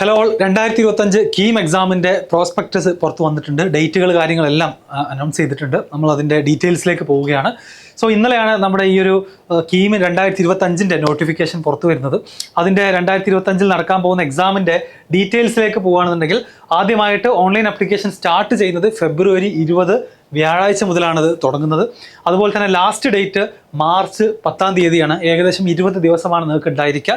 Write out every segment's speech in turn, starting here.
Hello, 2025 KEAM എക്സാമിൻ്റെ prospectus പുറത്ത് വന്നിട്ടുണ്ട്. ഡേറ്റുകൾ കാര്യങ്ങളെല്ലാം അനൗൺസ് ചെയ്തിട്ടുണ്ട്. നമ്മൾ അതിൻ്റെ ഡീറ്റെയിൽസിലേക്ക് പോവുകയാണ്. സോ ഇന്നലെയാണ് നമ്മുടെ ഈ ഒരു കീം 2025 നോട്ടിഫിക്കേഷൻ പുറത്തു വരുന്നത്. അതിൻ്റെ 2025 നടക്കാൻ പോകുന്ന എക്സാമിൻ്റെ ഡീറ്റെയിൽസിലേക്ക് പോകുകയാണെന്നുണ്ടെങ്കിൽ ആദ്യമായിട്ട് ഓൺലൈൻ ആപ്ലിക്കേഷൻ സ്റ്റാർട്ട് ചെയ്യുന്നത് ഫെബ്രുവരി 20 വ്യാഴാഴ്ച മുതലാണത് തുടങ്ങുന്നത്. അതുപോലെ തന്നെ ലാസ്റ്റ് ഡേറ്റ് മാർച്ച് 10-ാം തീയതിയാണ്. ഏകദേശം 20 ദിവസമാണ് നിങ്ങൾക്ക് ഉണ്ടായിരിക്കുക.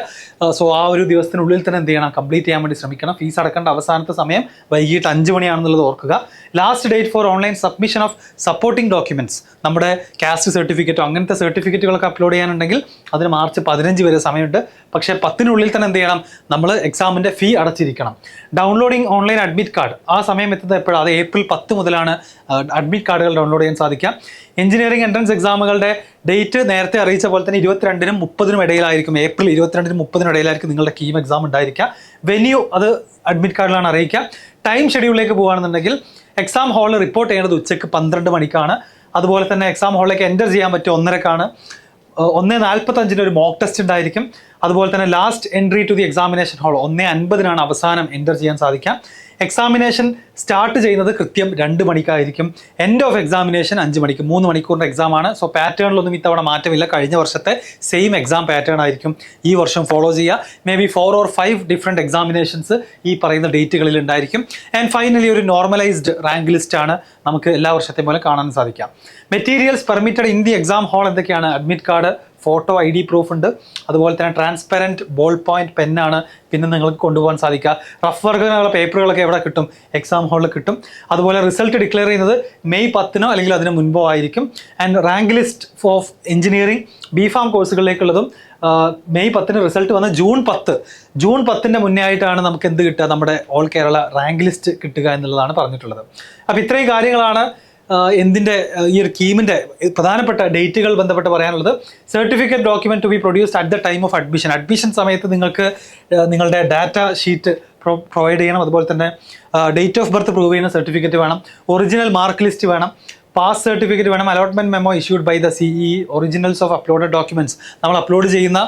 സോ ആ ഒരു ദിവസത്തിനുള്ളിൽ തന്നെ എന്ത് ചെയ്യണം, കംപ്ലീറ്റ് ചെയ്യാൻ വേണ്ടി ശ്രമിക്കണം. ഫീസ് അടക്കേണ്ട അവസാനത്തെ സമയം വൈകിട്ട് 5 മണിയാണെന്നുള്ളത് ഓർക്കുക. Last date for online submission of supporting documents, നമ്മുടെ കാസ്റ്റ് സർട്ടിഫിക്കറ്റോ അങ്ങനത്തെ സർട്ടിഫിക്കറ്റുകളൊക്കെ അപ്ലോഡ് ചെയ്യാനുണ്ടെങ്കിൽ അതിന് മാർച്ച് 15 വരെ സമയമുണ്ട്. പക്ഷേ 10-നുള്ളിൽ തന്നെ എന്ത് ചെയ്യണം, നമ്മൾ എക്സാമിൻ്റെ ഫീ അടച്ചിരിക്കണം. ഡൗൺലോഡിങ് ഓൺലൈൻ അഡ്മിറ്റ് കാർഡ് ആ സമയം എത്തുന്നത് എപ്പോഴാണ്? അത് ഏപ്രിൽ 10 മുതലാണ് അഡ്മിറ്റ് കാർഡുകൾ ഡൗൺലോഡ് ചെയ്യാൻ സാധിക്കാം. എഞ്ചിനീയറിംഗ് എൻട്രൻസ് എക്സാമുകളുടെ ഡേറ്റ് നേരത്തെ അറിയിച്ച പോലെ തന്നെ 22-നും 30-നും ഇടയിലായിരിക്കും. ഏപ്രിൽ 22-നും 30-നും ഇടയിലായിരിക്കും നിങ്ങളുടെ കീം എക്സാം ഉണ്ടായിരിക്കുക. വെന്യൂ അത് അഡ്മിറ്റ് കാർഡിലാണ് അറിയിക്കുക. ടൈം ഷെഡ്യൂളിലേക്ക് പോകുകയാണെന്നുണ്ടെങ്കിൽ എക്സാം ഹാളിൽ റിപ്പോർട്ട് ചെയ്യേണ്ടത് ഉച്ചയ്ക്ക് 12 മണിക്കാണ്. അതുപോലെ തന്നെ എക്സാം ഹാളിലേക്ക് എൻ്റർ ചെയ്യാൻ പറ്റും 1:30-ക്കാണ്. 1:45-ന് ഒരു മോക്ക് ടെസ്റ്റ് ഉണ്ടായിരിക്കും. അതുപോലെ തന്നെ last entry to the examination hall 1:50-നാണ് അവസാനം എൻ്റർ ചെയ്യാൻ സാധിക്കുക. എക്സാമിനേഷൻ സ്റ്റാർട്ട് ചെയ്യുന്നത് കൃത്യം 2 മണിക്കായിരിക്കും. എൻഡ് ഓഫ് എക്സാമിനേഷൻ 5 മണിക്ക്. 3 മണിക്കൂറിൻ്റെ എക്സാമാണ്. സോ പാറ്റേണിലൊന്നും ഇത്തവണ മാറ്റമില്ല. കഴിഞ്ഞ വർഷത്തെ സെയിം എക്സാം പാറ്റേൺ ആയിരിക്കും ഈ വർഷം ഫോളോ ചെയ്യുക. May be 4 or 5 different examinations ഈ പറയുന്ന ഡേറ്റുകളിൽ ഉണ്ടായിരിക്കും. ആൻഡ് ഫൈനലി ഒരു നോർമലൈസ്ഡ് റാങ്ക് ലിസ്റ്റാണ് നമുക്ക് എല്ലാ വർഷത്തെയും പോലെ കാണാൻ സാധിക്കാം. Materials permitted in the exam hall എന്തൊക്കെയാണ്? Admit card, photo ID proof ഉണ്ട്. അതുപോലെ തന്നെ ട്രാൻസ്പെറൻറ്റ് ബോൾ പോയിന്റ് പെന്നാണ് പിന്നെ നിങ്ങൾക്ക് കൊണ്ടുപോകാൻ സാധിക്കുക. റഫ് വർക്കിനുള്ള പേപ്പറുകളൊക്കെ എവിടെ കിട്ടും? എക്സാം ഹാളിൽ കിട്ടും. അതുപോലെ റിസൾട്ട് ഡിക്ലെയർ ചെയ്യുന്നത് മെയ് 10-നോ അല്ലെങ്കിൽ അതിന് മുൻപോ ആയിരിക്കും. And rank list of engineering BPharm കോഴ്സുകളിലേക്കുള്ളതും മെയ് 10-ന് റിസൾട്ട് വന്ന് ജൂൺ 10-ൻ്റെ മുന്നേ ആയിട്ടാണ് നമുക്ക് എന്ത് കിട്ടുക? നമ്മുടെ ഓൾ കേരള റാങ്ക് ലിസ്റ്റ് കിട്ടുക എന്നുള്ളതാണ് പറഞ്ഞിട്ടുള്ളത്. അപ്പോൾ ഇത്രയും കാര്യങ്ങളാണ് എന്തിൻ്റെ ഈ ഒരു കീമിൻ്റെ പ്രധാനപ്പെട്ട ഡേറ്റുകൾ ബന്ധപ്പെട്ട് പറയാനുള്ളത്. Certificate document to be produced at the time of admission. Admission സമയത്ത് നിങ്ങൾക്ക് നിങ്ങളുടെ ഡാറ്റ ഷീറ്റ് പ്രൊവൈഡ് ചെയ്യണം. അതുപോലെ തന്നെ ഡേറ്റ് ഓഫ് ബർത്ത് പ്രൂവ് ചെയ്യുന്ന സർട്ടിഫിക്കറ്റ് വേണം. ഒറിജിനൽ മാർക്ക് ലിസ്റ്റ് വേണം. പാസ് സർട്ടിഫിക്കറ്റ് വേണം. Allotment memo issued by the CE. Originals of uploaded documents, നമ്മൾ അപ്ലോഡ് ചെയ്യുന്ന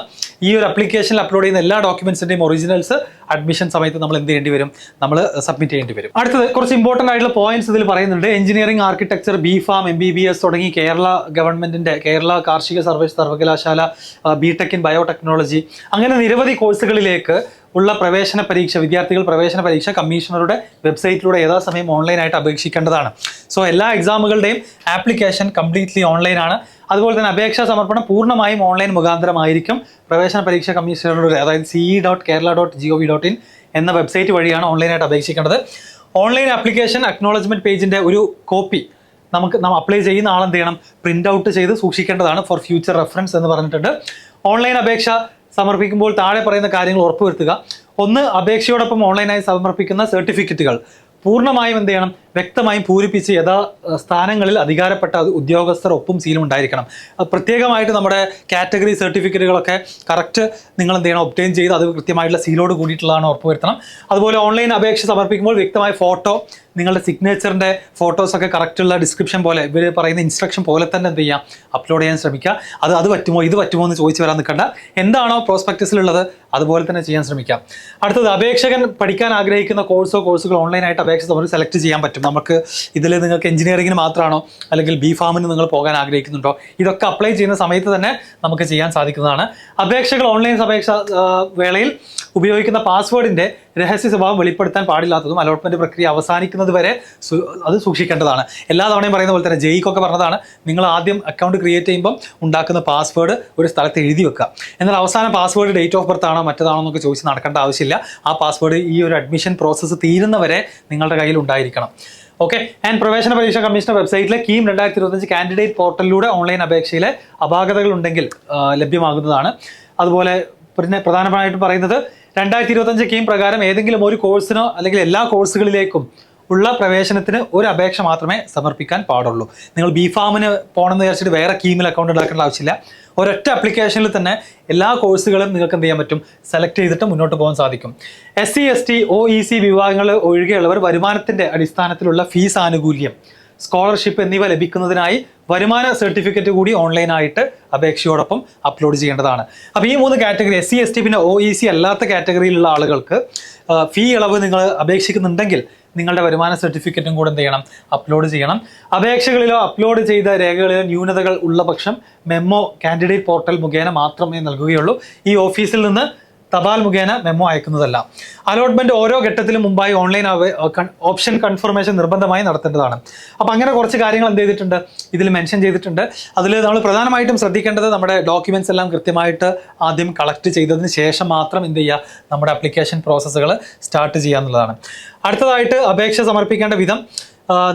ഈ ഒരു ആപ്ലിക്കേഷനിൽ അപ്ലോഡ് ചെയ്യുന്ന എല്ലാ ഡോക്യുമെൻറ്റ്സിൻ്റെയും ഒറിജിനൽസ് അഡ്മിഷൻ സമയത്ത് നമ്മൾ എന്ത് ചെയ്യേണ്ടി വരും? നമ്മൾ സബ്മിറ്റ് ചെയ്യേണ്ടി വരും. അടുത്തത് കുറച്ച് ഇമ്പോർട്ടൻ്റ് ആയിട്ടുള്ള പോയിന്റ്സ് ഇതിൽ പറയുന്നുണ്ട്. എഞ്ചിനീയറിംഗ്, ആർക്കിടെക്ചർ, BPharm, MBBS തുടങ്ങി കേരള ഗവൺമെൻറ്റിൻ്റെ കേരള കാർഷിക സർവകലാശാല, BTech ഇൻ ബയോടെക്നോളജി അങ്ങനെ നിരവധി കോഴ്സുകളിലേക്ക് ഉള്ള പ്രവേശന പരീക്ഷ, വിദ്യാർത്ഥികൾ പ്രവേശന പരീക്ഷ കമ്മീഷണറുടെ വെബ്സൈറ്റിലൂടെ യഥാസമയം ഓൺലൈനായിട്ട് അപേക്ഷിക്കേണ്ടതാണ്. സോ എല്ലാ എക്സാമുകളുടെയും ആപ്ലിക്കേഷൻ കംപ്ലീറ്റ്ലി ഓൺലൈനാണ്. അതുപോലെ തന്നെ അപേക്ഷാ സമർപ്പണം പൂർണ്ണമായും ഓൺലൈൻ മുഖാന്തരമായിരിക്കും. പ്രവേശന പരീക്ഷ കമ്മീഷണറുടെ അതായത് ce.kerala.gov.in എന്ന വെബ്സൈറ്റ് വഴിയാണ് ഓൺലൈനായിട്ട് അപേക്ഷിക്കേണ്ടത്. ഓൺലൈൻ ആപ്ലിക്കേഷൻ അക്നോളജ്മെൻറ്റ് പേജിൻ്റെ ഒരു കോപ്പി നാം അപ്ലൈ ചെയ്യുന്ന ആളെന്ത് ചെയ്യണം? പ്രിൻ്റ് ഔട്ട് ചെയ്ത് സൂക്ഷിക്കേണ്ടതാണ് ഫോർ ഫ്യൂച്ചർ റെഫറൻസ് എന്ന് പറഞ്ഞിട്ടുണ്ട്. ഓൺലൈൻ അപേക്ഷ സമർപ്പിക്കുമ്പോൾ താഴെ പറയുന്ന കാര്യങ്ങൾ ഉറപ്പുവരുത്തുക. 1, അപേക്ഷയോടൊപ്പം ഓൺലൈനായി സമർപ്പിക്കുന്ന സർട്ടിഫിക്കറ്റുകൾ പൂർണ്ണമായും എന്ത് ചെയ്യണം? വ്യക്തമായും പൂരിപ്പിച്ച് സ്ഥാനങ്ങളിൽ അധികാരപ്പെട്ട ഉദ്യോഗസ്ഥർ ഒപ്പും സീലും ഉണ്ടായിരിക്കണം. പ്രത്യേകമായിട്ട് നമ്മുടെ കാറ്റഗറി സർട്ടിഫിക്കറ്റുകളൊക്കെ കറക്റ്റ് നിങ്ങൾ എന്ത് ചെയ്യണം? ഒബ്റ്റെയിൻ ചെയ്ത് അത് കൃത്യമായിട്ടുള്ള സീലോട് കൂടിയിട്ടുള്ളതാണ് ഉറപ്പുവരുത്തണം. അതുപോലെ ഓൺലൈൻ അപേക്ഷ സമർപ്പിക്കുമ്പോൾ വ്യക്തമായ ഫോട്ടോ, നിങ്ങളുടെ സിഗ്നേച്ചറിൻ്റെ ഫോട്ടോസൊക്കെ കറക്റ്റുള്ള ഡിസ്ക്രിപ്ഷൻ പോലെ ഇവർ പറയുന്ന ഇൻസ്ട്രക്ഷൻ പോലെ തന്നെ എന്ത് ചെയ്യാം? അപ്ലോഡ് ചെയ്യാൻ ശ്രമിക്കുക. അത് പറ്റുമോ ഇത് പറ്റുമോ എന്ന് ചോദിച്ചു വരാൻ നിൽക്കണ്ട. എന്താണോ പ്രോസ്പെക്ടസിലുള്ളത് അതുപോലെ തന്നെ ചെയ്യാൻ ശ്രമിക്കാം. അടുത്തത്, അപേക്ഷകൻ പഠിക്കാൻ ആഗ്രഹിക്കുന്ന കോഴ്സുകൾ ഓൺലൈനായിട്ട് അപേക്ഷ സെലക്ട് ചെയ്യാൻ പറ്റും. നമുക്ക് ഇതിൽ നിങ്ങൾക്ക് എഞ്ചിനീയറിംഗിന് മാത്രമാണോ അല്ലെങ്കിൽ BPharmന് നിങ്ങൾ പോകാൻ ആഗ്രഹിക്കുന്നുണ്ടോ? ഇതൊക്കെ അപ്ലൈ ചെയ്യുന്ന സമയത്ത് തന്നെ നമുക്ക് ചെയ്യാൻ സാധിക്കുന്നതാണ്. അപേക്ഷകൾ ഓൺലൈൻ അപേക്ഷ വേളയിൽ ഉപയോഗിക്കുന്ന പാസ്വേഡിൻ്റെ രഹസ്യ സ്വഭാവം വെളിപ്പെടുത്താൻ പാടില്ലാത്തതും അലോട്ട്മെൻറ്റ് പ്രക്രിയ അവസാനിക്കുന്നത് വരെ അത് സൂക്ഷിക്കേണ്ടതാണ്. എല്ലാ തവണയും പറയുന്ന പോലെ തന്നെ ജെയ്ക്കൊക്കെ പറഞ്ഞതാണ്, നിങ്ങൾ ആദ്യം അക്കൗണ്ട് ക്രിയേറ്റ് ചെയ്യുമ്പം ഉണ്ടാക്കുന്ന പാസ്വേഡ് ഒരു സ്ഥലത്ത് എഴുതി വെക്കുക. എന്നാൽ അവസാന പാസ്വേഡ് ഡേറ്റ് ഓഫ് ബർത്ത് ആണോ മറ്റേതാണോ എന്നൊക്കെ ചോദിച്ച് നടക്കേണ്ട ആവശ്യമില്ല. ആ പാസ്വേഡ് ഈ ഒരു അഡ്മിഷൻ പ്രോസസ്സ് തീരുന്നവരെ നിങ്ങളുടെ കയ്യിൽ ഉണ്ടായിരിക്കണം. ഓക്കെ. ആൻഡ് പ്രവേശന പരീക്ഷ കമ്മീഷണർ വെബ്സൈറ്റിലെ കീം 2025 കാൻഡിഡേറ്റ് പോർട്ടലിലൂടെ ഓൺലൈൻ അപേക്ഷയിലെ അപാകതകൾ ഉണ്ടെങ്കിൽ ലഭ്യമാകുന്നതാണ്. അതുപോലെ പിന്നെ പ്രധാനമായിട്ടും പറയുന്നത് 2025 കീം പ്രകാരം ഏതെങ്കിലും ഒരു കോഴ്സിനോ അല്ലെങ്കിൽ എല്ലാ കോഴ്സുകളിലേക്കും ഉള്ള പ്രവേശനത്തിന് ഒരു അപേക്ഷ മാത്രമേ സമർപ്പിക്കാൻ പാടുള്ളൂ. നിങ്ങൾ BPharmന് പോകണമെന്ന് വിചാരിച്ചിട്ട് വേറെ കീമിൽ അക്കൗണ്ട് ഉണ്ടാക്കേണ്ട ആവശ്യമില്ല. ഒരൊറ്റ ആപ്ലിക്കേഷനിൽ തന്നെ എല്ലാ കോഴ്സുകളും നിങ്ങൾക്ക് എന്ത് ചെയ്യാൻ പറ്റും? സെലക്ട് ചെയ്തിട്ട് മുന്നോട്ട് പോകാൻ സാധിക്കും. SC ST OEC വിഭാഗങ്ങൾ ഒഴികെയുള്ളവർ വരുമാനത്തിൻ്റെ അടിസ്ഥാനത്തിലുള്ള ഫീസ് ആനുകൂല്യം സ്കോളർഷിപ്പ് എന്നിവ ലഭിക്കുന്നതിനായി വരുമാന സർട്ടിഫിക്കറ്റ് കൂടി ഓൺലൈനായിട്ട് അപേക്ഷയോടൊപ്പം അപ്ലോഡ് ചെയ്യേണ്ടതാണ്. അപ്പോൾ ഈ 3 കാറ്റഗറി SC ST പിന്നെ OEC അല്ലാത്ത കാറ്റഗറിയിലുള്ള ആളുകൾക്ക് ഫീ ഇളവ് നിങ്ങൾ അപേക്ഷിക്കുന്നുണ്ടെങ്കിൽ നിങ്ങളുടെ വരുമാന സർട്ടിഫിക്കറ്റും കൂടെ എന്ത് ചെയ്യണം, അപ്ലോഡ് ചെയ്യണം. അപേക്ഷകളിലോ അപ്ലോഡ് ചെയ്ത രേഖകളിലോ ന്യൂനതകൾ ഉള്ള പക്ഷം മെമ്മോ കാൻഡിഡേറ്റ് പോർട്ടൽ മുഖേന മാത്രമേ നൽകുകയുള്ളൂ. ഈ ഓഫീസിൽ നിന്ന് തപാൽ മുഖേന മെമ്മോ അയക്കുന്നതല്ല. അലോട്ട്മെന്റ് ഓരോ ഘട്ടത്തിലും മുമ്പായി ഓൺലൈൻ ഓപ്ഷൻ കൺഫർമേഷൻ നിർബന്ധമായി നടത്തേണ്ടതാണ്. അപ്പോൾ അങ്ങനെ കുറച്ച് കാര്യങ്ങൾ എന്ത് ചെയ്തിട്ടുണ്ട്, ഇതിൽ മെൻഷൻ ചെയ്തിട്ടുണ്ട്. അതിൽ നമ്മൾ പ്രധാനമായിട്ടും ശ്രദ്ധിക്കേണ്ടത് നമ്മുടെ ഡോക്യുമെന്റ്സ് എല്ലാം കൃത്യമായിട്ട് ആദ്യം കളക്ട് ചെയ്തതിന് ശേഷം മാത്രം എന്ത് ചെയ്യുക, നമ്മുടെ ആപ്ലിക്കേഷൻ പ്രോസസ്സുകൾ സ്റ്റാർട്ട് ചെയ്യുക എന്നുള്ളതാണ്. അടുത്തതായിട്ട് അപേക്ഷ സമർപ്പിക്കേണ്ട വിധം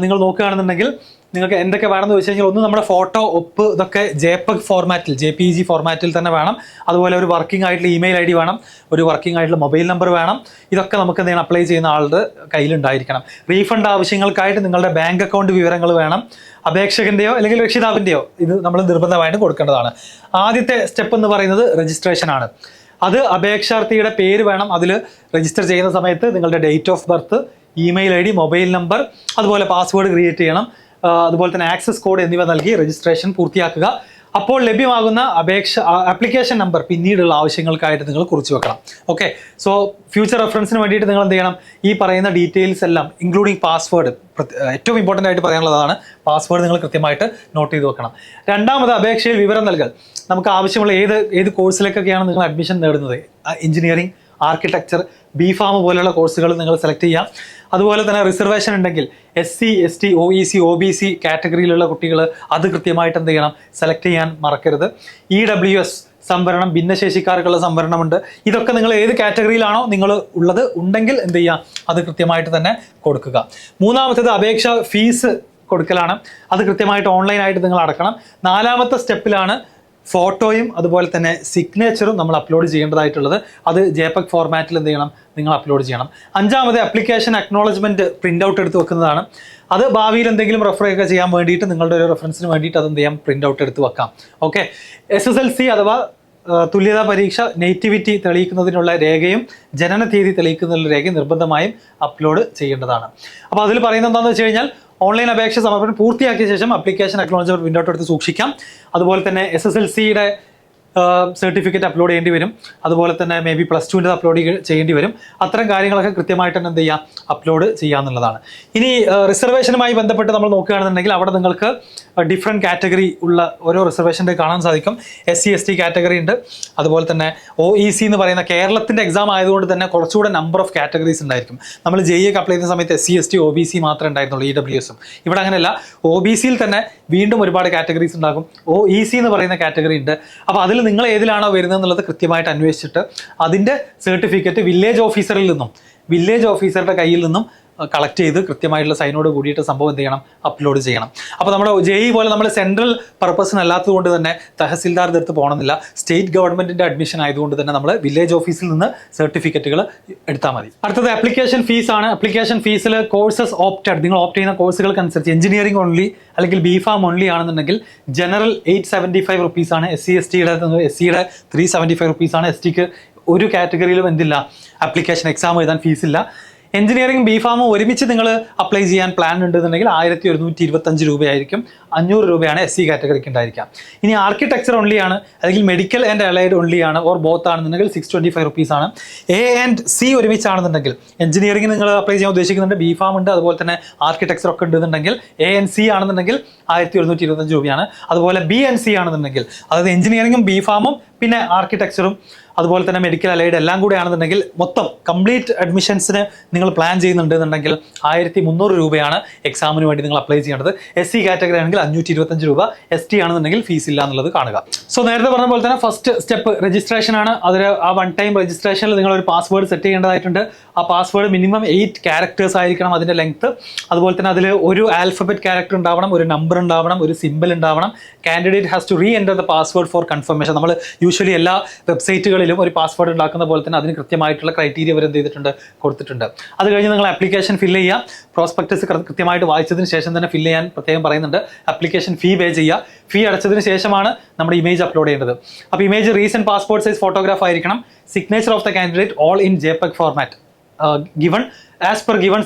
നിങ്ങൾ നോക്കുകയാണെന്നുണ്ടെങ്കിൽ നിങ്ങൾക്ക് എന്തൊക്കെ വേണമെന്ന് വെച്ച് കഴിഞ്ഞാൽ, ഒന്ന് നമ്മുടെ ഫോട്ടോ, ഒപ്പ്, ഇതൊക്കെ JPEG ഫോർമാറ്റിൽ JPEG ഫോർമാറ്റിൽ തന്നെ വേണം. അതുപോലെ ഒരു വർക്കിംഗ് ആയിട്ടുള്ള ഇമെയിൽ ID വേണം, ഒരു വർക്കിംഗ് ആയിട്ടുള്ള മൊബൈൽ നമ്പർ വേണം. ഇതൊക്കെ നമുക്ക് എന്തെങ്കിലും അപ്ലൈ ചെയ്യുന്ന ആളുടെ കയ്യിലുണ്ടായിരിക്കണം. റീഫണ്ട് ആവശ്യങ്ങൾക്കായിട്ട് നിങ്ങളുടെ ബാങ്ക് അക്കൗണ്ട് വിവരങ്ങൾ വേണം. അപേക്ഷകന്റെയോ അല്ലെങ്കിൽ രക്ഷിതാവിൻ്റെയോ ഇത് നമ്മൾ നിർബന്ധമായിട്ട് കൊടുക്കേണ്ടതാണ്. ആദ്യത്തെ സ്റ്റെപ്പ് എന്ന് പറയുന്നത് രജിസ്ട്രേഷൻ ആണ്. അത് അപേക്ഷാർത്ഥിയുടെ പേര് വേണം. അതിൽ രജിസ്റ്റർ ചെയ്യുന്ന സമയത്ത് നിങ്ങളുടെ date of birth, email ID, mobile number, അതുപോലെ പാസ്വേഡ് ക്രിയേറ്റ് ചെയ്യണം. അതുപോലെ തന്നെ ആക്സസ് കോഡ് എന്നിവ നൽകി രജിസ്ട്രേഷൻ പൂർത്തിയാക്കുക. അപ്പോൾ ലഭ്യമാകുന്ന ആപ്ലിക്കേഷൻ നമ്പർ പിന്നീടുള്ള ആവശ്യങ്ങൾക്കായിട്ട് നിങ്ങൾ കുറിച്ച് വെക്കണം. ഓക്കെ, സോ ഫ്യൂച്ചർ റെഫറൻസിന് വേണ്ടിയിട്ട് നിങ്ങൾ എന്ത് ചെയ്യണം, ഈ പറയുന്ന ഡീറ്റെയിൽസ് എല്ലാം ഇൻക്ലൂഡിങ് പാസ്വേഡ്, ഏറ്റവും ഇമ്പോർട്ടൻ്റ് ആയിട്ട് പറയാനുള്ളതാണ് പാസ്വേഡ്, നിങ്ങൾ കൃത്യമായിട്ട് നോട്ട് ചെയ്ത് വെക്കണം. രണ്ടാമത് അപേക്ഷയിൽ വിവരം നൽകൽ. നമുക്ക് ആവശ്യമുള്ള ഏത് കോഴ്സിലേക്കൊക്കെയാണ് നിങ്ങൾ അഡ്മിഷൻ നേടുന്നത്, എഞ്ചിനീയറിംഗ്, ആർക്കിടെക്ചർ, BPharm പോലെയുള്ള കോഴ്സുകൾ നിങ്ങൾ സെലക്ട് ചെയ്യാം. അതുപോലെ തന്നെ റിസർവേഷൻ ഉണ്ടെങ്കിൽ SC ST OEC OBC കാറ്റഗറിയിലുള്ള കുട്ടികൾ അത് കൃത്യമായിട്ട് എന്ത് ചെയ്യണം, സെലക്ട് ചെയ്യാൻ മറക്കരുത്. EWS സംവരണം, ഭിന്നശേഷിക്കാർക്കുള്ള സംവരണമുണ്ട്. ഇതൊക്കെ നിങ്ങൾ ഏത് കാറ്റഗറിയിലാണോ നിങ്ങൾ ഉണ്ടെങ്കിൽ എന്ത് ചെയ്യുക, അത് കൃത്യമായിട്ട് തന്നെ കൊടുക്കുക. മൂന്നാമത്തേത് അപേക്ഷ ഫീസ് കൊടുക്കലാണ്. അത് കൃത്യമായിട്ട് ഓൺലൈനായിട്ട് നിങ്ങൾ അടക്കണം. നാലാമത്തെ സ്റ്റെപ്പിലാണ് ഫോട്ടോയും അതുപോലെ തന്നെ സിഗ്നേച്ചറും നമ്മൾ അപ്ലോഡ് ചെയ്യേണ്ടതായിട്ടുള്ളത്. അത് JPEG ഫോർമാറ്റിൽ എന്ത് ചെയ്യണം, നിങ്ങൾ അപ്ലോഡ് ചെയ്യണം. അഞ്ചാമത് ആപ്ലിക്കേഷൻ അക്നോളജ്മെന്റ് പ്രിന്റ് ഔട്ട് എടുത്ത് വെക്കുന്നതാണ്. അത് ഭാവിയിൽ എന്തെങ്കിലും റെഫർ ഒക്കെ ചെയ്യാൻ വേണ്ടിയിട്ട് നിങ്ങളുടെ ഒരു റെഫറൻസിന് വേണ്ടിയിട്ട് അത് എന്ത് ചെയ്യാം, പ്രിന്റ് ഔട്ട് എടുത്ത് വെക്കാം. ഓക്കെ, SSLC അഥവാ തുല്യതാ പരീക്ഷ നേറ്റിവിറ്റി തെളിയിക്കുന്നതിനുള്ള രേഖയും ജനന തീയതി തെളിയിക്കുന്നതിനുള്ള രേഖയും നിർബന്ധമായും അപ്ലോഡ് ചെയ്യേണ്ടതാണ്. അപ്പോൾ അതിൽ പറയുന്നത് എന്താണെന്ന് വെച്ച് കഴിഞ്ഞാൽ, ഓൺലൈൻ അപേക്ഷ സമർപ്പണം പൂർത്തിയാക്കിയ ശേഷം ആപ്ലിക്കേഷൻ അക്നോളജ്മെന്റ് പ്രിന്റ് ഔട്ട് എടുത്ത് സൂക്ഷിക്കാം. അതുപോലെ തന്നെ SSLCയുടെ സർട്ടിഫിക്കറ്റ് അപ്ലോഡ് ചെയ്യേണ്ടി വരും. അതുപോലെ തന്നെ മേ ബി +2 അപ്ലോഡ് ചെയ്യേണ്ടി വരും. അത്തരം കാര്യങ്ങളൊക്കെ കൃത്യമായിട്ട് തന്നെ എന്ത് ചെയ്യാം, അപ്ലോഡ് ചെയ്യാന്നുള്ളതാണ്. ഇനി റിസർവേഷനുമായി ബന്ധപ്പെട്ട് നമ്മൾ നോക്കുകയാണെന്നുണ്ടെങ്കിൽ അവിടെ നിങ്ങൾക്ക് ഡിഫറെൻറ്റ് കാറ്റഗറി ഉള്ള ഓരോ റിസർവേഷൻ്റെ കാണാൻ സാധിക്കും. SC ST കാറ്റഗറി ഉണ്ട്. അതുപോലെ തന്നെ OEC എന്ന് പറയുന്ന കേരളത്തിൻ്റെ എക്സാം ആയതുകൊണ്ട് തന്നെ കുറച്ചുകൂടെ നമ്പർ ഓഫ് കാറ്റഗറീസ് ഉണ്ടായിരിക്കും. നമ്മൾ JE അപ്ലൈ ചെയ്യുന്ന സമയത്ത് SC ST OBC മാത്രമേ ഉണ്ടായിരുന്നുള്ളൂ, EWS. ഇവിടെ അങ്ങനെയല്ല, OBCയിൽ തന്നെ വീണ്ടും ഒരുപാട് കാറ്റഗറീസ് ഉണ്ടാകും. OEC എന്ന് പറയുന്ന കാറ്റഗറി ഉണ്ട്. അപ്പോൾ അതിൽ നിങ്ങൾ ഏതിലാണോ വരുന്നത് എന്നുള്ളത് കൃത്യമായിട്ട് അന്വേഷിച്ചിട്ട് അതിൻ്റെ സർട്ടിഫിക്കറ്റ് വില്ലേജ് ഓഫീസറുടെ കയ്യിൽ നിന്നും കളക്ട് ചെയ്ത് കൃത്യമായിട്ടുള്ള സൈനോട് കൂടിയിട്ട് സംഭവം എന്ത് ചെയ്യണം, അപ്ലോഡ് ചെയ്യണം. അപ്പോൾ നമ്മുടെ JE പോലെ നമ്മൾ സെൻട്രൽ പർപ്പസിനല്ലാത്തത് കൊണ്ട് തന്നെ തഹസിൽദാരുടെ അടുത്ത് പോകണമെന്നില്ല. സ്റ്റേറ്റ് ഗവൺമെന്റിന്റെ അഡ്മിഷൻ ആയതുകൊണ്ട് തന്നെ നമ്മൾ വില്ലേജ് ഓഫീസിൽ നിന്ന് സർട്ടിഫിക്കറ്റുകൾ എടുത്താൽ മതി. അടുത്തത് ആപ്ലിക്കേഷൻ ഫീസ് ആണ്. ആപ്ലിക്കേഷൻ ഫീസിൽ കോഴ്സസ് ഓപ്റ്റഡ്, നിങ്ങൾ ഓപ്റ്റ് ചെയ്യുന്ന കോഴ്സുകൾക്കനുസരിച്ച് എഞ്ചിനീയറിംഗ് ഓൺലി അല്ലെങ്കിൽ BPharm ഓൺലി ആണെന്നുണ്ടെങ്കിൽ ജനറൽ 875 റുപ്പീസാണ്. SC STയുടെ 375 റുപ്പീസാണ്. STക്ക് ഒരു കാറ്റഗറിയിലും എന്തില്ല, ആപ്ലിക്കേഷൻ എക്സാം എഴുതാൻ ഫീസില്ല. എഞ്ചിനീയറിംഗ് BPharm ഒരുമിച്ച് നിങ്ങൾ അപ്ലൈ ചെയ്യാൻ പ്ലാൻ ഉണ്ടെന്നുണ്ടെങ്കിൽ 1125 രൂപയായിരിക്കും. 500 രൂപയാണ് SC കാറ്റഗറിക്ക് ഉണ്ടായിരിക്കാം. ഇനി ആർക്കിടെക്ചർ ഓൺലി ആണ് അല്ലെങ്കിൽ മെഡിക്കൽ ആൻഡ് അലൈഡ് ഓൺലി ആണ് ഓർ ബോത്ത് ആണെന്നുണ്ടെങ്കിൽ 625 റുപ്പീസാണ്. A and C ഒരുമിച്ചാണെന്നുണ്ടെങ്കിൽ, എഞ്ചിനീയറിംഗ് നിങ്ങൾ അപ്ലൈ ചെയ്യാൻ ഉദ്ദേശിക്കുന്നുണ്ട്, BPharm ഉണ്ട്, അതുപോലെ തന്നെ ആർക്കിടെക്ചർ ഒക്കെ ഉണ്ടെന്നുണ്ടെങ്കിൽ A and C ആണെന്നുണ്ടെങ്കിൽ 1125 രൂപയാണ്. അതുപോലെ B and C ആണെന്നുണ്ടെങ്കിൽ, അതായത് എഞ്ചിനീയറിംഗും BPharmഉം പിന്നെ ആർക്കിടെക്ചറും അതുപോലെ തന്നെ മെഡിക്കൽ അലൈഡ് എല്ലാം കൂടെ ആണെന്നുണ്ടെങ്കിൽ മൊത്തം കംപ്ലീറ്റ് അഡ്മിഷൻസിന് നിങ്ങൾ പ്ലാൻ ചെയ്യുന്നുണ്ടെന്നുണ്ടെങ്കിൽ 1300 രൂപയാണ് എക്സാമിന് വേണ്ടി നിങ്ങൾ അപ്ലൈ ചെയ്യേണ്ടത്. SC കാറ്റഗറി ആണെങ്കിൽ 525 രൂപ. ST ആണെന്നുണ്ടെങ്കിൽ ഫീസ് ഇല്ല എന്നുള്ളത് കാണുക. സോ നേരത്തെ പറഞ്ഞ പോലെ തന്നെ ഫസ്റ്റ് സ്റ്റെപ്പ് രജിസ്ട്രേഷൻ ആണ്. അതിൽ ആ 1 ടൈം രജിസ്ട്രേഷനിൽ നിങ്ങൾ ഒരു പാസ്വേഡ് സെറ്റ് ചെയ്യേണ്ടതായിട്ടുണ്ട്. ആ പാസ്വേഡ് മിനിമം 8 ക്യാരക്ടേഴ്സ് ആയിരിക്കണം അതിൻ്റെ ലെങ്ത്. അതുപോലെ തന്നെ അതിൽ ഒരു ആൽഫബറ്റ് ക്യാരക്ടർ ഉണ്ടാവണം, ഒരു നമ്പർ ഉണ്ടാവണം, ഒരു സിമ്പിൾ ഉണ്ടാവണം. Candidate has to re enter the password for confirmation. നമ്മൾ യൂഷ്വലി എല്ലാ വെബ്സൈറ്റുകളിലും ഒരു പാസ്വേഡ് ഉണ്ടാക്കുന്ന പോലെ തന്നെ അതിന് കൃത്യമായിട്ടുള്ള ക്രൈറ്റീരിയ വരെ എന്ത് ചെയ്തിട്ടുണ്ട്, കൊടുത്തിട്ടുണ്ട്. അത് കഴിഞ്ഞ് നിങ്ങൾ ആപ്ലിക്കേഷൻ ഫില്ല് ചെയ്യുക. പ്രോസ്പെക്ടസ് കൃത്യമായിട്ട് വായിച്ചതിന് ശേഷം തന്നെ ഫില്ല് ചെയ്യാൻ പ്രത്യേകം പറയുന്നുണ്ട്. ആപ്ലിക്കേഷൻ ഫീ പേ ചെയ്യുക. ഫീ അടച്ചതിന് ശേഷമാണ് നമ്മുടെ ഇമേജ് അപ്ലോഡ് ചെയ്യേണ്ടത്. അപ്പോൾ image recent passport size photograph ആയിരിക്കണം. Signature of the candidate all in JPEG format. given as per given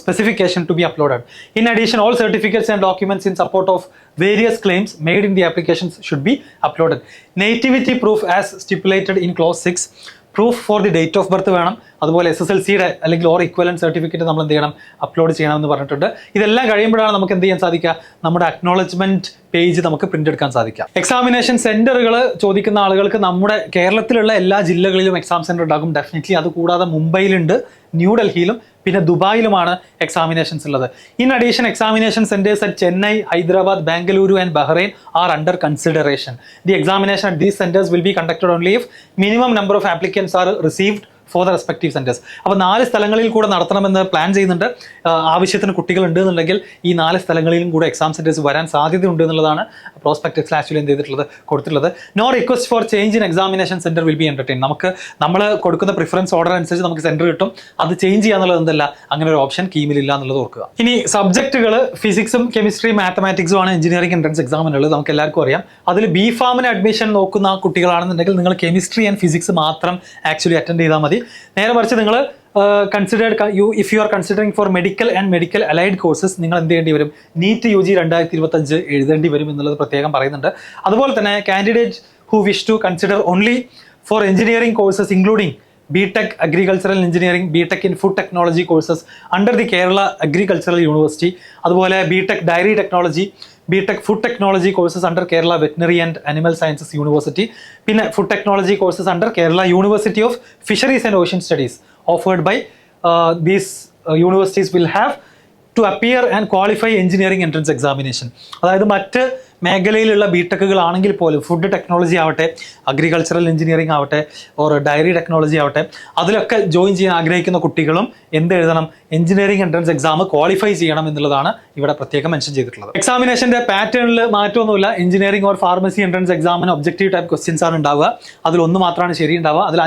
specification to be uploaded. In addition, all certificates and documents in support of various claims made in the applications should be uploaded. Nativity proof as stipulated in clause 6. Proof for the date of birth വേണം. അതുപോലെ SSLCയുടെ അല്ലെങ്കിൽ or equivalent certificate നമ്മൾ എന്ത് ചെയ്യണം, upload ചെയ്യണമെന്ന് പറഞ്ഞിട്ടുണ്ട്. ഇതെല്ലാം കഴിയുമ്പോഴാണ് നമുക്ക് എന്ത് ചെയ്യാൻ സാധിക്കുക, നമ്മുടെ അക്നോളജ്മെന്റ് പേജ് നമുക്ക് പ്രിന്റ് എടുക്കാൻ സാധിക്കുക. എക്സാമിനേഷൻ സെന്ററുകൾ ചോദിക്കുന്ന ആളുകൾക്ക് നമ്മുടെ കേരളത്തിലുള്ള എല്ലാ ജില്ലകളിലും എക്സാം സെന്റർ ഉണ്ടാകും ഡെഫിനറ്റ്ലി. അതുകൂടാതെ മുംബൈയിലുണ്ട്, ന്യൂഡൽഹിയിലും പിന്നെ ദുബായിലുമാണ് എക്സാമിനേഷൻസ് ഉള്ളത്. In addition examination centres at Chennai, Hyderabad, Bengaluru and Bahrain are under consideration. The examination at these centres will be conducted only if minimum number of applicants are received for the respective centres. അപ്പോൾ 4 സ്ഥലങ്ങളിൽ കൂടെ നടത്തണമെന്ന് plan ചെയ്യുന്നുണ്ട്. ആവശ്യത്തിന് കുട്ടികൾ ഉണ്ട് എന്നുണ്ടെങ്കിൽ ഈ 4 സ്ഥലങ്ങളിലും കൂടെ എക്സാം സെന്റേഴ്സ് വരാൻ സാധ്യതയുണ്ട് എന്നുള്ളതാണ് പ്രോസ്പെക്ടസ് ആക്ച്വലി എന്ത് ചെയ്തിട്ടുള്ളത്, കൊടുത്തിട്ടുള്ളത്. No request for change in examination centre will be entertain. നമ്മൾ കൊടുക്കുന്ന പ്രിഫറൻസ് ഓർഡർ അനുസരിച്ച് നമുക്ക് സെന്റർ കിട്ടും. അത് ചേഞ്ച് ചെയ്യാന്നുള്ളത് എന്തല്ല, അങ്ങനെ ഒരു ഓപ്ഷൻ കീമിലില്ല എന്നുള്ളത് ഓർക്കുക. ഇനി സബ്ജക്റ്റുകൾ ഫിസിക്സും കെമിസ്ട്രി മാത്തമാറ്റിക്സും ആണ് എഞ്ചിനീയറിംഗ് എൻട്രൻസ് എക്സാമിനുള്ളത്, നമുക്ക് എല്ലാവർക്കും അറിയാം. അതിൽ B.Pharm അഡ്മിഷൻ നോക്കുന്ന കുട്ടികളാണെന്നുണ്ടെങ്കിൽ നിങ്ങൾ കെമിസ്ട്രി ആൻഡ് ഫിസിക്സ് മാത്രം ആക്ച്വലി അറ്റൻഡ് ചെയ്താൽ മതി. നേരെ മറിച്ച് നിങ്ങൾ if you are considering four medical and medical allied courses നിങ്ങൾ എന്ത് ചെയ്യേണ്ടി വരും, NEET UG 2025 എഴുതേണ്ടി വരും എന്നുള്ളത് പ്രത്യേകം പറയുന്നുണ്ട്. അതുപോലെ തന്നെ candidate who wish to consider only for engineering courses including B.Tech Agricultural Engineering, B.Tech in Food Technology courses under the Kerala Agricultural University, അതുപോലെ B.Tech Dairy Technology, B.Tech Food Technology courses under Kerala Veterinary and Animal Sciences University, പിന്നെ Food Technology courses under Kerala University of Fisheries and Ocean Studies offered by these universities will have to appear and qualify engineering entrance examination. അതായത് മറ്റ് മേഖലയിലുള്ള B.Tech-കളാണെങ്കിൽ പോലും food technology ആവട്ടെ, agricultural engineering ആവട്ടെ, or dairy technology ആവട്ടെ, അതിലൊക്കെ join ചെയ്യാൻ ആഗ്രഹിക്കുന്ന കുട്ടികളും എന്ത് എഴുതണം, എഞ്ചിനീയറിംഗ് എൻട്രൻസ് എക്സാം ക്വാളിഫൈ ചെയ്യണം എന്നുള്ളതാണ് ഇവിടെ പ്രത്യേകം മെൻഷൻ ചെയ്തിട്ടുള്ളത്. എക്സാമിനേഷന്റെ പാറ്റേണിൽ മാറ്റമൊന്നുമില്ല. എഞ്ചിനീയറിംഗ് ഓർ ഫാർമസി എൻട്രൻസ് എക്സാമിന് ഒബ്ജക്റ്റീവ് ടൈപ്പ് ക്വസ്റ്റ്യൻസ് ആണ് ഉണ്ടാവുക. അതിലൊന്ന് മാത്രമാണ് ശരി ഉണ്ടാവുക. അതിൽ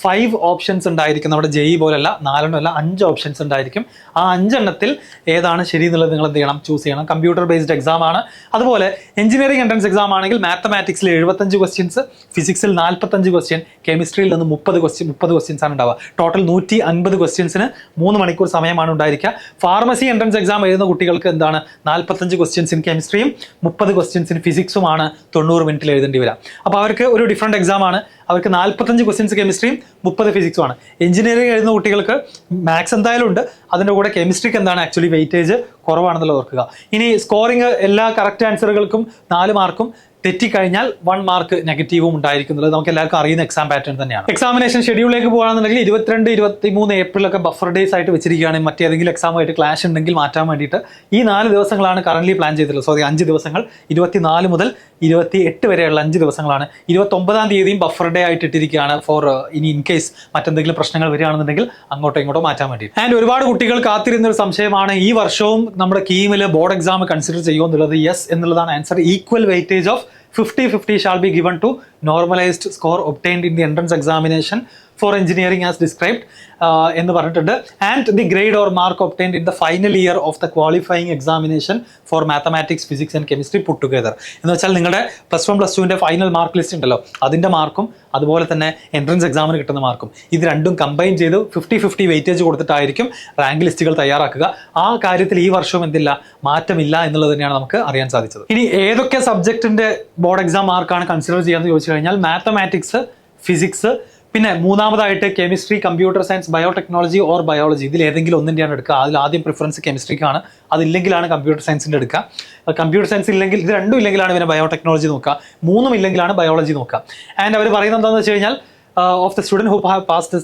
5 ഓപ്ഷൻസ് ഉണ്ടായിരിക്കും. നമ്മുടെ JEE പോലല്ല 4 അല്ല 5 ഓപ്ഷൻസ് ഉണ്ടായിരിക്കും. ആ 5 എണ്ണത്തിൽ ഏതാണ് ശരി എന്നുള്ളത് നിങ്ങൾ എന്ത് ചെയ്യണം, ചൂസ് ചെയ്യണം. കമ്പ്യൂട്ടർ ബേസ്ഡ് എക്സാം ആണ്. അതുപോലെ എഞ്ചിനീയറിംഗ് എൻട്രൻസ് എക്സാം ആണെങ്കിൽ മാത്തമാറ്റിക്സിൽ 75 ക്വസ്റ്റ്യൻസ്, ഫിസിക്സിൽ 45 ക്വസ്റ്റ്യൻ, കെമിസ്ട്രിയിൽ നിന്ന് 30 ക്വസ്റ്റ്യൻസ് ആണ് ഉണ്ടാവുക. ടോട്ടൽ 150 ക്വസ്റ്റ്യൻസിന് 3 മണിക്കൂർ സമയമാണ് ഉണ്ടായിരിക്കുക. ഫാർമസി എൻട്രൻസ് എക്സാം എഴുതുന്ന കുട്ടികൾക്ക് എന്താണ് 45 ക്വസ്റ്റ്യൻസ് ഇൻ കെമിസ്ട്രിയും 30 ക്വസ്റ്റ്യൻസ് ഇൻ ഫിസിക്സുമാണ് 90 മിനിറ്റിൽ എഴുതേണ്ടി വരിക. അപ്പോൾ അവർക്ക് ഒരു ഡിഫറെൻറ്റ് എക്സാം ആണ്. അവർക്ക് 45 ക്വസ്റ്റ്യൻസ് കെമിസ്ട്രിയും 30 ഫിസിക്സും ആണ്. എഞ്ചിനീയറിംഗ് എഴുതുന്ന കുട്ടികൾക്ക് മാത്സ് എന്തായാലും ഉണ്ട്, അതിൻ്റെ കൂടെ കെമിസ്ട്രിക്ക് എന്താണ് ആക്ച്വലി വെയിറ്റേജ് കുറവാണെന്നുള്ളത് ഓർക്കുക. ഇനി സ്കോറിംഗ് എല്ലാ കറക്റ്റ് ആൻസറുകൾക്കും 4 മാർക്കും, തെറ്റിക്കഴിഞ്ഞാൽ 1 മാർക്ക് നെഗറ്റീവും ഉണ്ടായിരിക്കുന്നത് നമുക്ക് എല്ലാവർക്കും അറിയുന്ന എക്സാം പാറ്റേൺ തന്നെയാണ്. എക്സാമിനേഷൻ ഷെഡ്യൂളിലേക്ക് പോകുകയാണെന്നുണ്ടെങ്കിൽ 22-23 ഏപ്രിലൊക്കെ ബഫർ ഡേയ്സ് ആയിട്ട് വെച്ചിരിക്കുകയാണ്. മറ്റേതെങ്കിലും എക്സാമായിട്ട് ക്ലാഷ് ഉണ്ടെങ്കിൽ മാറ്റാൻ വേണ്ടിയിട്ട് ഈ 4 ദിവസങ്ങളാണ് കറന്റ് പ്ലാൻ ചെയ്തിട്ടുള്ളത്. സോറി 5 ദിവസങ്ങൾ, 24 മുതൽ 28 വരെയുള്ള 5 ദിവസങ്ങളാണ്. 29-ാം തീയതിയും ബഫർ ഡേ ആയിട്ട് ഇട്ടിരിക്കുകയാണ് ഫോർ ഇനി ഇൻ കേസ് മറ്റെന്തെങ്കിലും പ്രശ്നങ്ങൾ വരികയാണെന്നുണ്ടെങ്കിൽ അങ്ങോട്ടോ ഇങ്ങോട്ടോ മാറ്റാൻ വേണ്ടി. ആൻഡ് ഒരുപാട് കുട്ടികൾ കാത്തിരുന്ന ഒരു സംശയമാണ്, ഈ വർഷവും നമ്മുടെ കീമിൽ ബോർഡ് എക്സാം കൺസിഡർ ചെയ്യുമോ എന്നുള്ളത്. യെസ് എന്നുള്ളതാണ് answer. Equal weightage of 50-50 shall be given to normalized score obtained in the entrance examination for engineering as described എന്ന് പറഞ്ഞിട്ടുണ്ട്. And the grade or mark obtained in the final year of the qualifying examination for mathematics, physics and chemistry puttu together. എന്ന് വെച്ചാൽ നിങ്ങളുടെ +1 +2 final mark list ഉണ്ടല്ലോ, അതിൻ്റെ മാർക്കും അതുപോലെ തന്നെ എൻട്രൻസ് എക്സാമിന് കിട്ടുന്ന മാർക്കും ഇത് രണ്ടും കമ്പൈൻ ചെയ്ത് 50-50 വെയിറ്റേജ് കൊടുത്തിട്ടായിരിക്കും റാങ്ക് ലിസ്റ്റുകൾ തയ്യാറാക്കുക. ആ കാര്യത്തിൽ ഈ വർഷവും എന്തില്ല, മാറ്റമില്ല എന്നുള്ളത് തന്നെയാണ് നമുക്ക് അറിയാൻ സാധിച്ചത്. ഇനി ഏതൊക്കെ സബ്ജക്റ്റിന്റെ ബോർഡ് എക്സാം മാർക്കാണ് കൺസിഡർ ചെയ്യാമെന്ന് ചോദിച്ചു കഴിഞ്ഞാൽ മാത്തമാറ്റിക്സ്, ഫിസിക്സ്, പിന്നെ മൂന്നാമതായിട്ട് chemistry, computer science, biotechnology or biology, ഇതിൽ ഏതെങ്കിലും ഒന്നിൻ്റെയാണ് എടുക്കുക. അതിൽ ആദ്യം പ്രിഫറൻസ് കെമിസ്ട്രിക്കാണ്. അതില്ലെങ്കിലാണ് കമ്പ്യൂട്ടർ സയൻസിൻ്റെ എടുക്കുക. കമ്പ്യൂട്ടർ സയൻസ് ഇല്ലെങ്കിൽ, ഇത് രണ്ടും ഇല്ലെങ്കിലാണ് പിന്നെ ബയോടെക്നോളജി നോക്കുക. 3 ഇല്ലെങ്കിലാണ് ബയോളജി നോക്കുക. ആൻഡ് അവർ പറയുന്നത് എന്താണെന്ന് വെച്ച് കഴിഞ്ഞാൽ of the student who have passed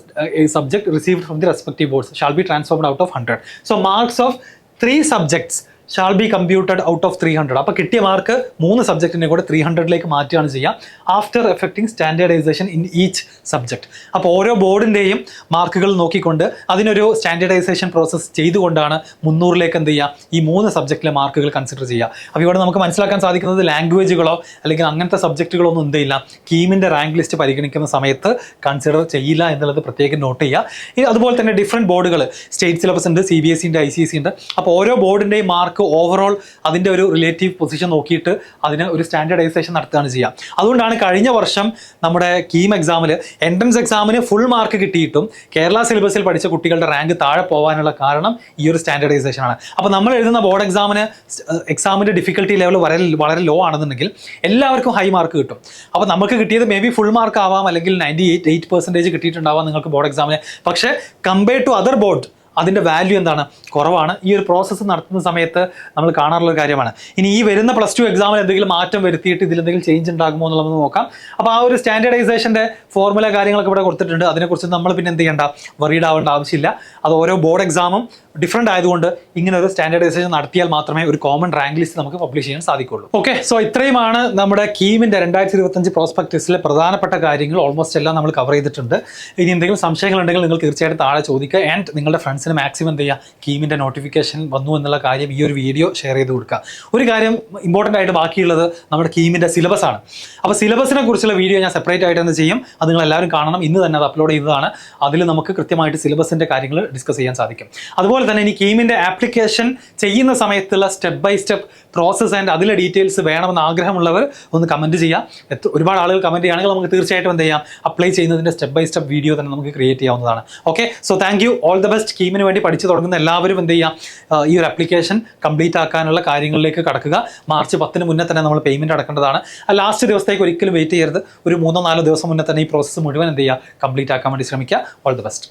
a subject received from the respective boards shall be transformed out of 100. So marks of 3 subjects shall be computed out of 300. അപ്പോൾ കിട്ടിയ മാർക്ക് 3 സബ്ജക്റ്റിനെ കൂടെ 300ലേക്ക് മാറ്റുകയാണ് ചെയ്യുക after affecting standardisation in each subject. അപ്പോൾ ഓരോ ബോർഡിൻ്റെയും മാർക്കുകൾ നോക്കിക്കൊണ്ട് അതിനൊരു സ്റ്റാൻഡേർഡൈസേഷൻ പ്രോസസ്സ് ചെയ്തുകൊണ്ടാണ് 300ലേക്ക് എന്ത് ചെയ്യുക, ഈ 3 സബ്ജക്റ്റിലെ മാർക്കുകൾ കൺസിഡർ ചെയ്യുക. അപ്പോൾ ഇവിടെ നമുക്ക് മനസ്സിലാക്കാൻ സാധിക്കുന്നത് ലാംഗ്വേജുകളോ അല്ലെങ്കിൽ അങ്ങനത്തെ സബ്ജക്റ്റുകളോ ഒന്നും എന്ത് ചെയ്യില്ല, കീമിൻ്റെ റാങ്ക് ലിസ്റ്റ് പരിഗണിക്കുന്ന സമയത്ത് കൺസിഡർ ചെയ്യില്ല എന്നുള്ളത് പ്രത്യേകം നോട്ട് ചെയ്യുക. അതുപോലെ തന്നെ ഡിഫറെൻറ്റ് ബോർഡുകൾ, സ്റ്റേറ്റ് സിലബസ് ഉണ്ട്, CBSE ഉണ്ട്, ICSE ഉണ്ട്. അപ്പോൾ ഓരോ ബോർഡിൻ്റെയും മാർക്ക് മാർക്ക് ഓവറോൾ അതിൻ്റെ ഒരു റിലേറ്റീവ് പൊസിഷൻ നോക്കിയിട്ട് അതിന് ഒരു സ്റ്റാൻഡേർഡൈസേഷൻ നടത്തുകയാണ് ചെയ്യുക. അതുകൊണ്ടാണ് കഴിഞ്ഞ വർഷം നമ്മുടെ കീം എക്സാമിൽ എൻട്രൻസ് എക്സാമിന് ഫുൾ മാർക്ക് കിട്ടിയിട്ടും കേരള സിലബസിൽ പഠിച്ച കുട്ടികളുടെ റാങ്ക് താഴെ പോകാനുള്ള കാരണം ഈ ഒരു സ്റ്റാൻഡേർഡൈസേഷൻ ആണ്. അപ്പോൾ നമ്മൾ എഴുതുന്ന ബോർഡ് എക്സാമിൻ്റെ ഡിഫിക്കൽട്ടി ലെവൽ വളരെ ലോ ആണെന്നുണ്ടെങ്കിൽ എല്ലാവർക്കും ഹൈ മാർക്ക് കിട്ടും. അപ്പോൾ നമുക്ക് കിട്ടിയത് മേ ബി ഫുൾ മാർക്ക് ആവാം, അല്ലെങ്കിൽ 98% കിട്ടിയിട്ടുണ്ടാവാം നിങ്ങൾക്ക് ബോർഡ് എക്സാമിന്. പക്ഷേ കമ്പയർഡ് ടു അതർ ബോർഡ് അതിൻ്റെ വാല്യൂ എന്താണ്, കുറവാണ്. ഈ ഒരു പ്രോസസ്സ് നടത്തുന്ന സമയത്ത് നമ്മൾ കാണാറുള്ള കാര്യമാണ്. ഇനി ഈ വരുന്ന +2 എക്സാമിൽ എന്തെങ്കിലും മാറ്റം വരുത്തിയിട്ട് ഇതിലെന്തെങ്കിലും ചേഞ്ച് ഉണ്ടാകുമോ എന്നുള്ളത് നോക്കാം. അപ്പോൾ ആ ഒരു സ്റ്റാൻഡേർഡൈസേഷൻ്റെ ഫോർമുല കാര്യങ്ങളൊക്കെ ഇവിടെ കൊടുത്തിട്ടുണ്ട്. അതിനെക്കുറിച്ച് നമ്മൾ പിന്നെ എന്ത് ചെയ്യേണ്ട, വറീഡ് ആവേണ്ട ആവശ്യമില്ല. അത് ഓരോ ബോർഡ് എക്സാമും ഡിഫറെൻ്റ് ആയതുകൊണ്ട് ഇങ്ങനെ ഒരു സ്റ്റാൻഡേർഡൈസേഷൻ നടത്തിയാൽ മാത്രമേ ഒരു കോമൺ റാങ്ക് ലിസ്റ്റ് നമുക്ക് പബ്ലിഷ് ചെയ്യാൻ സാധിക്കുള്ളൂ. ഓക്കെ, സോ ഇത്രയുമാണ് നമ്മുടെ കീമിൻ്റെ 2025 പ്രോസ്പെക്ടസിലെ പ്രധാനപ്പെട്ട കാര്യങ്ങൾ. ഓൾമോസ്റ്റ് എല്ലാം നമ്മൾ കവർ ചെയ്തിട്ടുണ്ട്. ഇനി എന്തെങ്കിലും സംശയങ്ങളുണ്ടെങ്കിൽ നിങ്ങൾ തീർച്ചയായിട്ടും താഴെ ചോദിക്കുക. ആൻഡ് നിങ്ങളുടെ ഫ്രണ്ട്സിന് മാക്സിമം എന്ത് ചെയ്യുക, കീമിൻ്റെ നോട്ടിഫിക്കേഷൻ വന്നു എന്നുള്ള കാര്യം ഈ ഒരു വീഡിയോ ഷെയർ ചെയ്ത് കൊടുക്കുക. ഒരു കാര്യം ഇമ്പോർട്ടൻ്റ് ആയിട്ട് ബാക്കിയുള്ളത് നമ്മുടെ കീമിൻ്റെ സിലബസ് ആണ്. അപ്പോൾ സിലബസിനെ കുറിച്ചുള്ള വീഡിയോ ഞാൻ സെപ്പറേറ്റ് ആയിട്ട് തന്നെ ചെയ്യും. അത് നിങ്ങൾ എല്ലാവരും കാണണം. ഇന്ന് തന്നെ അത് അപ്ലോഡ് ചെയ്തതാണ്. അതിൽ നമുക്ക് കൃത്യമായിട്ട് സിലബസിൻ്റെ കാര്യങ്ങൾ ഡിസ്കസ് ചെയ്യാൻ സാധിക്കും. അതുപോലെ തന്നെ ഇനി കീമിൻ്റെ ആപ്ലിക്കേഷൻ ചെയ്യുന്ന സമയത്തുള്ള step by step process and അതിലെ ഡീറ്റെയിൽസ് വേണമെന്ന് ആഗ്രഹമുള്ളവർ ഒന്ന് കമൻറ്റ് ചെയ്യാം. ഒരുപാട് ആളുകൾ കമൻറ്റ് ചെയ്യുകയാണെങ്കിൽ നമുക്ക് തീർച്ചയായിട്ടും എന്ത് ചെയ്യാം, അപ്ലൈ ചെയ്യുന്നതിൻ്റെ സ്റ്റെപ്പ് ബൈ സ്റ്റെപ്പ് വീഡിയോ തന്നെ നമുക്ക് ക്രിയേറ്റ് ചെയ്യാവുന്നതാണ്. Okay, so thank you, all the best. കീമിന് വേണ്ടി പഠിച്ചു തുടങ്ങുന്ന എല്ലാവരും എന്ത് ചെയ്യാം, ഈ ഒരു ആപ്ലിക്കേഷൻ കംപ്ലീറ്റ് ആക്കാനുള്ള കാര്യങ്ങളിലേക്ക് കടക്കുക. മാർച്ച് 10 മുന്നേ തന്നെ നമ്മൾ പേയ്മെൻറ്റ് അടക്കേണ്ടതാണ്. ലാസ്റ്റ് ദിവസത്തേക്ക് ഒരിക്കലും വെയിറ്റ് ചെയ്യരുത്. ഒരു 3-4 ദിവസം മുന്നേ തന്നെ ഈ പ്രോസസ്സ് മുഴുവൻ എന്ത് ചെയ്യുക, കംപ്ലീറ്റ് ആക്കാൻ വേണ്ടി ശ്രമിക്കുക. All the best.